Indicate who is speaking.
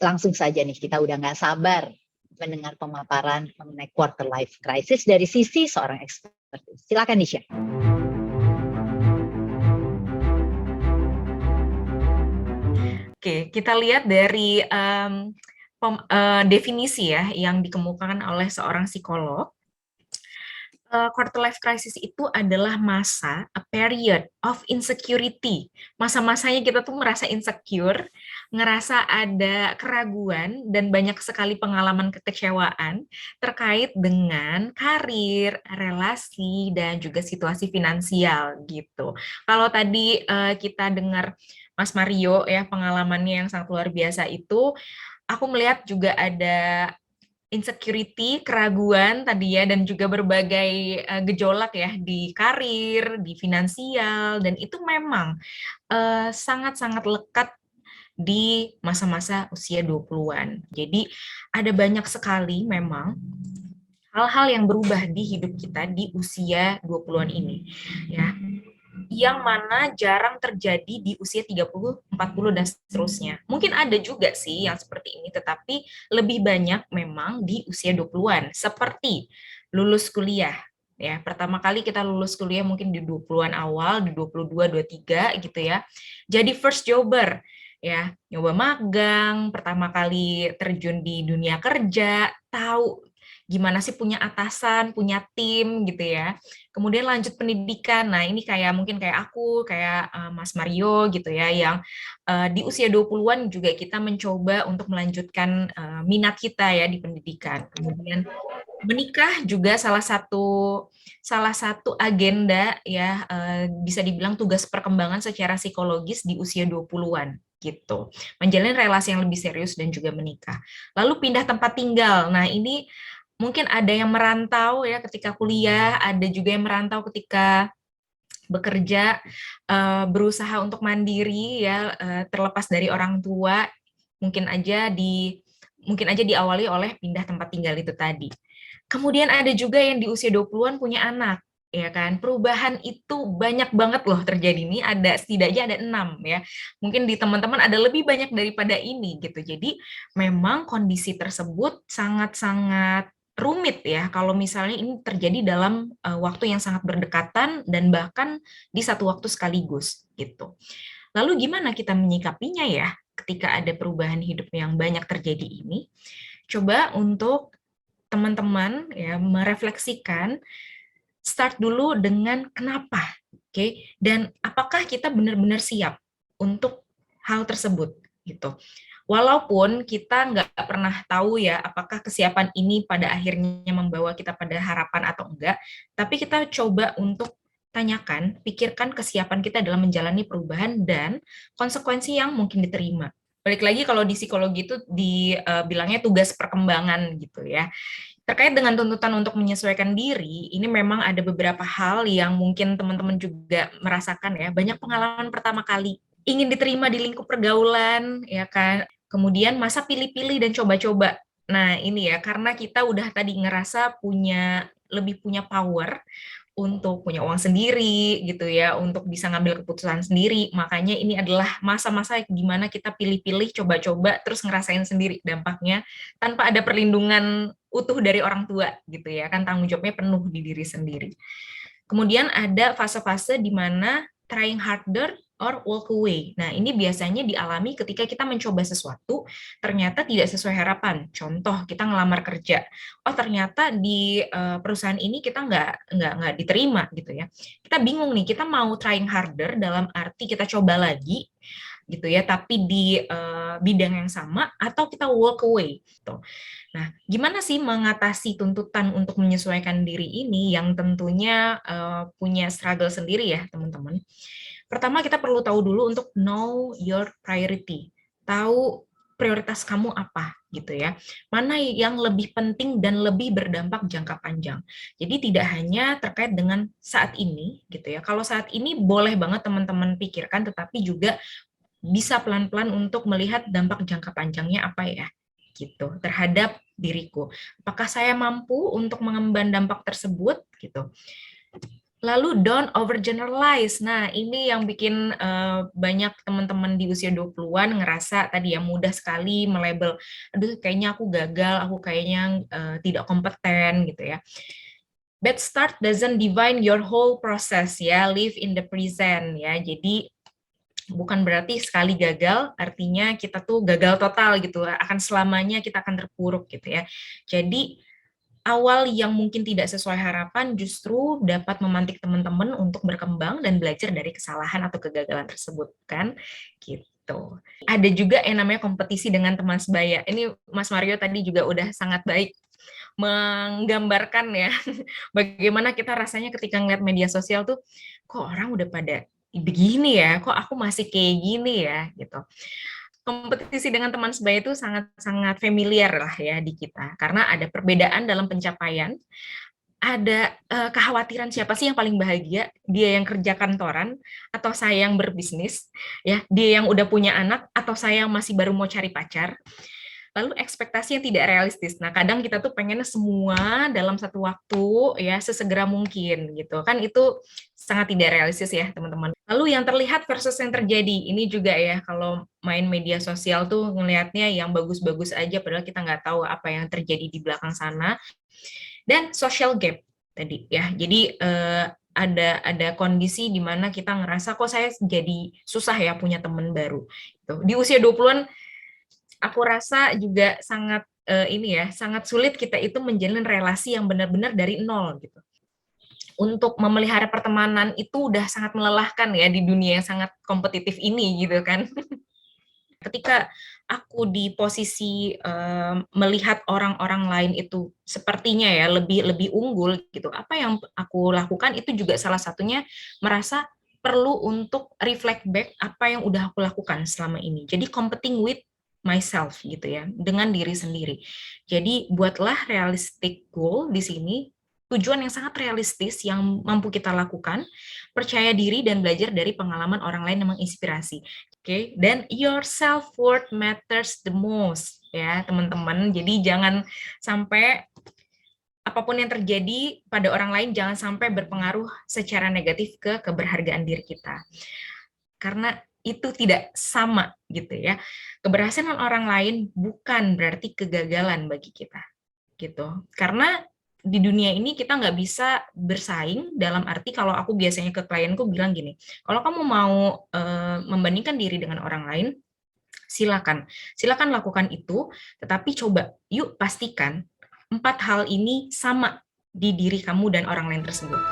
Speaker 1: langsung saja nih, kita udah nggak sabar mendengar pemaparan mengenai quarter life crisis dari sisi seorang expert. Silakan di-share.
Speaker 2: Oke, kita lihat dari definisi ya yang dikemukakan oleh seorang psikolog. Quarter life crisis itu adalah masa, a period of insecurity. Masa-masanya kita tuh merasa insecure, ngerasa ada keraguan, dan banyak sekali pengalaman kekecewaan terkait dengan karir, relasi, dan juga situasi finansial gitu. Kalau tadi kita dengar Mas Mario ya pengalamannya yang sangat luar biasa itu, aku melihat juga ada insecurity, keraguan tadi ya, dan juga berbagai gejolak ya di karir, di finansial, dan itu memang sangat-sangat lekat di masa-masa usia 20-an. Jadi ada banyak sekali memang hal-hal yang berubah di hidup kita di usia 20-an ini. Ya, yang mana jarang terjadi di usia 30, 40, dan seterusnya. Mungkin ada juga sih yang seperti ini, tetapi lebih banyak memang di usia 20-an, seperti lulus kuliah. Ya, pertama kali kita lulus kuliah mungkin di 20-an awal, di 22, 23 gitu ya. Jadi first jobber, ya, nyoba magang, pertama kali terjun di dunia kerja, tahu gimana sih punya atasan, punya tim gitu ya. Kemudian lanjut pendidikan. Nah, ini kayak mungkin kayak aku, kayak Mas Mario gitu ya, yang di usia 20-an juga kita mencoba untuk melanjutkan minat kita ya di pendidikan. Kemudian menikah juga salah satu agenda ya, bisa dibilang tugas perkembangan secara psikologis di usia 20-an gitu. Menjalin relasi yang lebih serius dan juga menikah. Lalu pindah tempat tinggal. Nah, ini mungkin ada yang merantau ya ketika kuliah, ada juga yang merantau ketika bekerja, berusaha untuk mandiri ya, terlepas dari orang tua, mungkin aja diawali oleh pindah tempat tinggal itu tadi. Kemudian ada juga yang di usia 20-an punya anak, ya kan. Perubahan itu banyak banget loh terjadi, ini ada setidaknya ada 6 ya. Mungkin di teman-teman ada lebih banyak daripada ini gitu. Jadi memang kondisi tersebut sangat-sangat rumit ya kalau misalnya ini terjadi dalam waktu yang sangat berdekatan dan bahkan di satu waktu sekaligus gitu. Lalu gimana kita menyikapinya ya ketika ada perubahan hidup yang banyak terjadi ini? Coba untuk teman-teman ya merefleksikan, start dulu dengan kenapa, oke? Dan apakah kita benar-benar siap untuk hal tersebut gitu. Walaupun kita nggak pernah tahu ya apakah kesiapan ini pada akhirnya membawa kita pada harapan atau enggak, tapi kita coba untuk tanyakan, pikirkan kesiapan kita dalam menjalani perubahan dan konsekuensi yang mungkin diterima. Balik lagi kalau di psikologi itu dibilangnya tugas perkembangan gitu ya. Terkait dengan tuntutan untuk menyesuaikan diri, ini memang ada beberapa hal yang mungkin teman-teman juga merasakan ya. Banyak pengalaman pertama kali, ingin diterima di lingkup pergaulan, ya kan. Kemudian masa pilih-pilih dan coba-coba. Nah, ini ya, karena kita udah tadi ngerasa lebih punya power untuk punya uang sendiri gitu ya, untuk bisa ngambil keputusan sendiri. Makanya ini adalah masa-masa gimana kita pilih-pilih, coba-coba, terus ngerasain sendiri dampaknya tanpa ada perlindungan utuh dari orang tua gitu ya, kan tanggung jawabnya penuh di diri sendiri. Kemudian ada fase-fase di mana trying harder or walk away. Nah, ini biasanya dialami ketika kita mencoba sesuatu, ternyata tidak sesuai harapan. Contoh, kita ngelamar kerja. Oh, ternyata di perusahaan ini kita nggak diterima gitu ya. Kita bingung nih, kita mau trying harder dalam arti kita coba lagi gitu ya, tapi di bidang yang sama, atau kita walk away gitu. Nah, gimana sih mengatasi tuntutan untuk menyesuaikan diri ini yang tentunya punya struggle sendiri ya, teman-teman. Pertama, kita perlu tahu dulu untuk know your priority. Tahu prioritas kamu apa gitu ya. Mana yang lebih penting dan lebih berdampak jangka panjang. Jadi tidak hanya terkait dengan saat ini gitu ya. Kalau saat ini boleh banget teman-teman pikirkan, tetapi juga bisa pelan-pelan untuk melihat dampak jangka panjangnya apa ya gitu terhadap diriku. Apakah saya mampu untuk mengemban dampak tersebut gitu. Lalu don't overgeneralize. Nah, ini yang bikin banyak teman-teman di usia 20-an ngerasa tadi ya mudah sekali melabel, aduh kayaknya aku gagal, aku kayaknya tidak kompeten gitu ya. Bad start doesn't define your whole process ya, live in the present ya. Jadi bukan berarti sekali gagal artinya kita tuh gagal total gitu, akan selamanya kita akan terpuruk gitu ya. Jadi awal yang mungkin tidak sesuai harapan justru dapat memantik teman-teman untuk berkembang dan belajar dari kesalahan atau kegagalan tersebut kan gitu. Ada juga yang namanya kompetisi dengan teman sebaya. Ini Mas Mario tadi juga udah sangat baik menggambarkan ya bagaimana kita rasanya ketika ngeliat media sosial tuh kok orang udah pada begini ya, kok aku masih kayak gini ya gitu. Kompetisi dengan teman sebaya itu sangat-sangat familiar lah ya di kita, karena ada perbedaan dalam pencapaian, ada kekhawatiran siapa sih yang paling bahagia, dia yang kerja kantoran atau saya yang berbisnis, ya dia yang udah punya anak atau saya yang masih baru mau cari pacar. Lalu ekspektasi yang tidak realistis. Nah, kadang kita tuh pengennya semua dalam satu waktu ya sesegera mungkin gitu. Kan itu sangat tidak realistis ya, teman-teman. Lalu yang terlihat versus yang terjadi. Ini juga ya kalau main media sosial tuh ngelihatnya yang bagus-bagus aja padahal kita nggak tahu apa yang terjadi di belakang sana. Dan social gap tadi ya. Jadi ada kondisi di mana kita ngerasa kok saya jadi susah ya punya teman baru. Di usia 20-an aku rasa juga sangat ini ya, sangat sulit kita itu menjalin relasi yang benar-benar dari nol gitu. Untuk memelihara pertemanan itu udah sangat melelahkan ya di dunia yang sangat kompetitif ini gitu kan. Ketika aku di posisi melihat orang-orang lain itu sepertinya ya lebih unggul gitu, apa yang aku lakukan itu juga salah satunya merasa perlu untuk reflect back apa yang udah aku lakukan selama ini. Jadi competing with myself gitu ya, dengan diri sendiri. Jadi buatlah realistic goal di sini, tujuan yang sangat realistis yang mampu kita lakukan, percaya diri dan belajar dari pengalaman orang lain yang menginspirasi. Oke, dan your self worth matters the most ya, teman-teman. Jadi jangan sampai apapun yang terjadi pada orang lain jangan sampai berpengaruh secara negatif ke keberhargaan diri kita. Karena itu tidak sama gitu ya. Keberhasilan orang lain bukan berarti kegagalan bagi kita gitu. Karena di dunia ini kita nggak bisa bersaing dalam arti kalau aku biasanya ke klienku bilang gini, kalau kamu mau membandingkan diri dengan orang lain, silakan lakukan itu, tetapi coba yuk pastikan 4 hal ini sama di diri kamu dan orang lain tersebut.